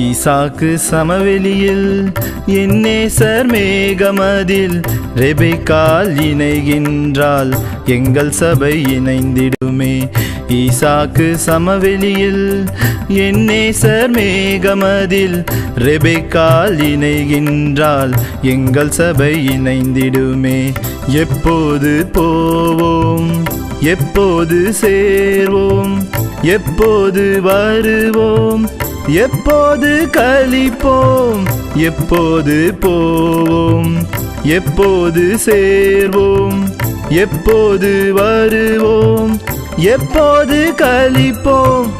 ஈசாக்கு சமவெளியில் என்னேசர் மேகமதில் ரெபெக்காள் இணைகின்றாள் எங்கள் சபை இணைந்திடுமே. ஈசாக்கு சமவெளியில் என்னேசர் மேகமதில் ரெபெக்காள் இணைகின்றாள் எங்கள் சபை இணைந்திடுமே. எப்போது போவோம், எப்போது சேர்வோம், எப்போது வருவோம், எப்போது கழிப்போம், எப்போது போவோம், எப்போது சேர்வோம், எப்போது வருவோம், எப்போது கழிப்போம்.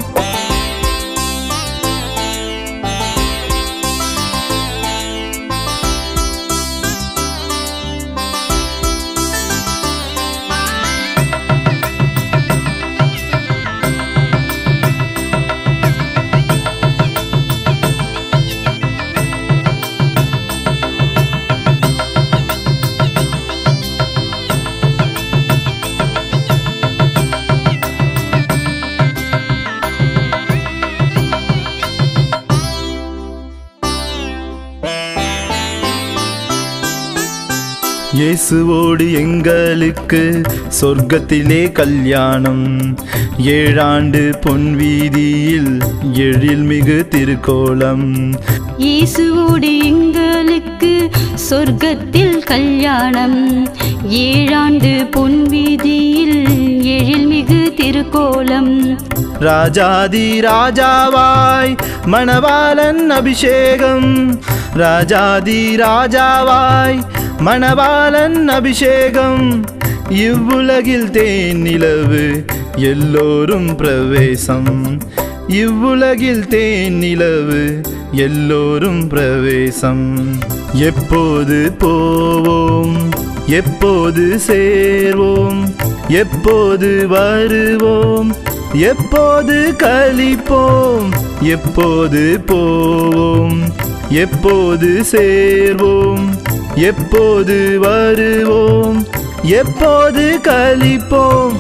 இயேசுவோடு எங்களுக்கு சொர்க்கத்திலே கல்யாணம், 7 ஆண்டு பொன் வீதியில் எழில்மிகு திருக்கோலம். இயேசுவோடு எங்களுக்கு சொர்க்கத்தில் கல்யாணம், 7 ஆண்டு பொன் வீதியில் எழில்மிகு திருக்கோலம். ராஜாதி ராஜாவாய் மணவாளன் அபிஷேகம், ராஜாதி ராஜாவாய் மணவாளன் அபிஷேகம். இவ்வுலகில் தேன் நிலவு எல்லோரும் பிரவேசம், இவ்வுலகில் தேன் நிலவு எல்லோரும் பிரவேசம். எப்போது போவோம், எப்போது சேர்வோம், எப்போது வருவோம், எப்போது கழிப்போம், எப்போது போவோம், எப்போது சேர்வோம், எப்போது வருவோம், எப்போது கழிப்போம்.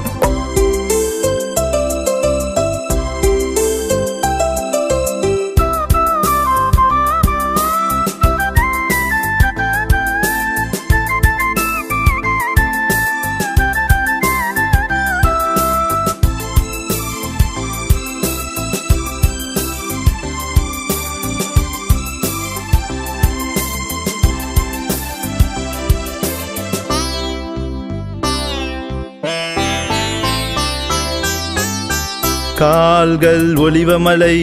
கால்கள் ஒலிவமலை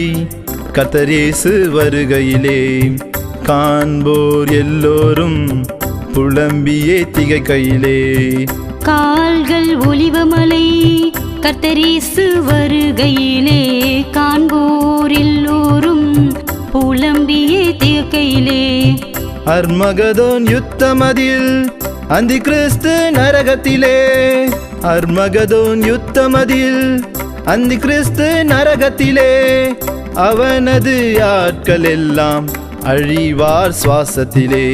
கர்த்தரேசு வருகையிலே, காண்போர் எல்லோரும் புலம்பியே திகைக்கையிலே. கால்கள் ஒலிவமலை கர்த்தரேசு வருகையிலே, காண்போர் எல்லோரும் புலம்பியே திகைக்கையிலே. அர்மகதோன் யுத்தமதில் அந்தி கிறிஸ்து நரகத்திலே, அர்மகதோன் யுத்தமதில் அந்தி கிறிஸ்து நரகத்திலே. அவனது ஆட்கள் எல்லாம் அழிவார் சுவாசத்திலே,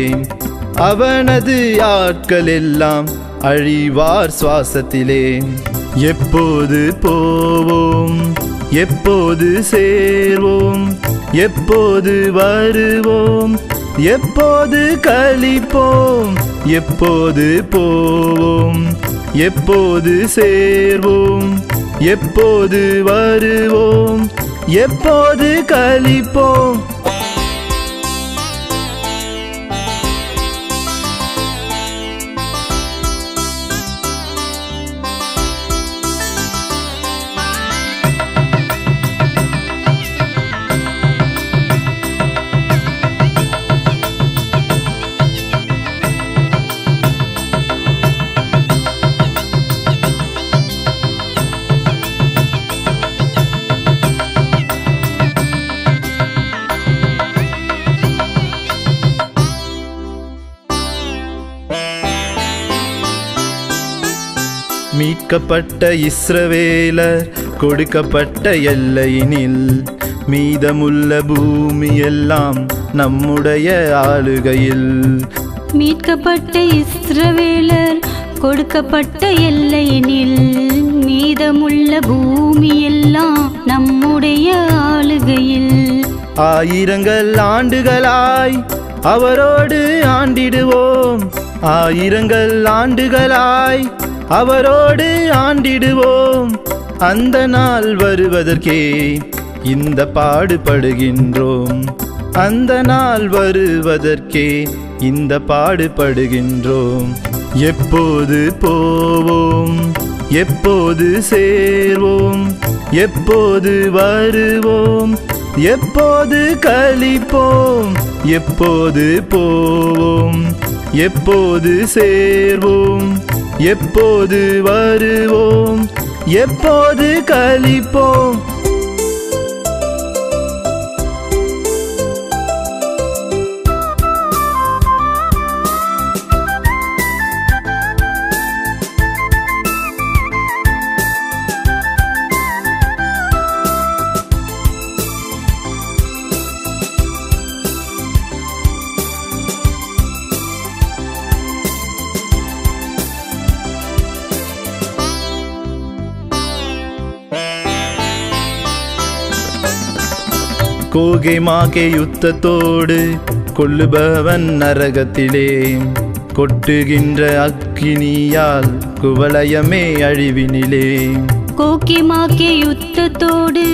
அவனது ஆட்கள் எல்லாம் அழிவார் சுவாசத்திலே. எப்போது போவோம், எப்போது சேர்வோம், எப்போது வருவோம், எப்போது கழிப்போம், எப்போது போவோம், எப்போது சேர்வோம், எப்போது வருவோம், எப்போது கழிப்போம். மீட்கப்பட்ட இஸ்ரவேலர் கொடுக்கப்பட்ட எல்லையினில், மீதமுள்ள பூமி எல்லாம் நம்முடைய ஆளுகையில். மீட்கப்பட்ட இஸ்ரவேலர் கொடுக்கப்பட்ட எல்லையினில், மீதமுள்ள பூமி எல்லாம் நம்முடைய ஆளுகையில். ஆயிரங்கள் ஆண்டுகளாய் அவரோடு ஆண்டிடுவோம். ஆயிரங்கள் ஆண்டுகளாய் அவரோடு ஆண்டிடுவோம். அந்த நாள் வருவதற்கே இந்த பாடுபடுகின்றோம். அந்த நாள் வருவதற்கே இந்த பாடுபடுகின்றோம். எப்போது போவோம், எப்போது சேர்வோம், எப்போது வருவோம், எப்போது கழிப்போம், எப்போது போவோம், எப்போது சேர்வோம், எப்போது வருவோம், எப்போது கழிப்போம். கோகே மாகே யுத்தத்தோடு கொல்லுபவன் நரகத்திலே கொட்டுகின்ற அக்கினியால் குவலயமே அழிவினிலே. கோகே மாகே யுத்தத்தோடு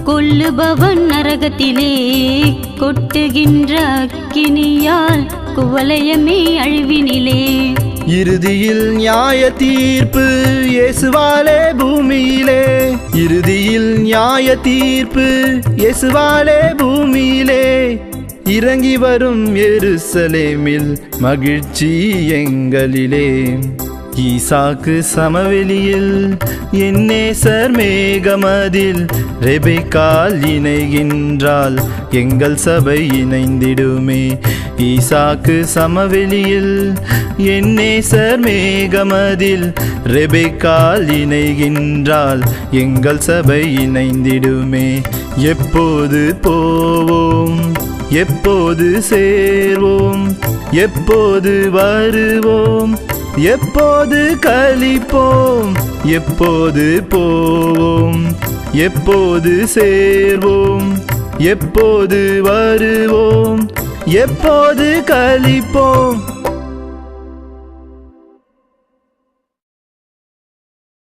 கொல்லுபவன் நரகத்திலே கொட்டுகின்ற அக்கினியால் குவலயமே அழிவினிலே. இறுதியில் நியாய தீர்ப்பு இயேசுவாலே பூமியிலே. இறுதியில் நியாய தீர்ப்பு இயேசுவாலே பூமியிலே. இறங்கி வரும் எருசலேமில் மகிழ்ச்சி எங்களிலே. ஈசாக்கு சமவெளியில் என்னேசர் மேகமதில் ரெபெக்காள் இணைகின்றாள், எங்கள் சபை இணைந்திடுமே. ஈசாக்கு சமவெளியில் என்னேசர் மேகமதில் ரெபெக்காள் இணைகின்றாள், எங்கள் சபை இணைந்திடுமே. எப்போது போவோம், எப்போது சேர்வோம், எப்போது வருவோம், எப்போது கழிப்போம், எப்போது போவோம், எப்போது சேர்வோம், எப்போது வருவோம், எப்போது கழிப்போம்.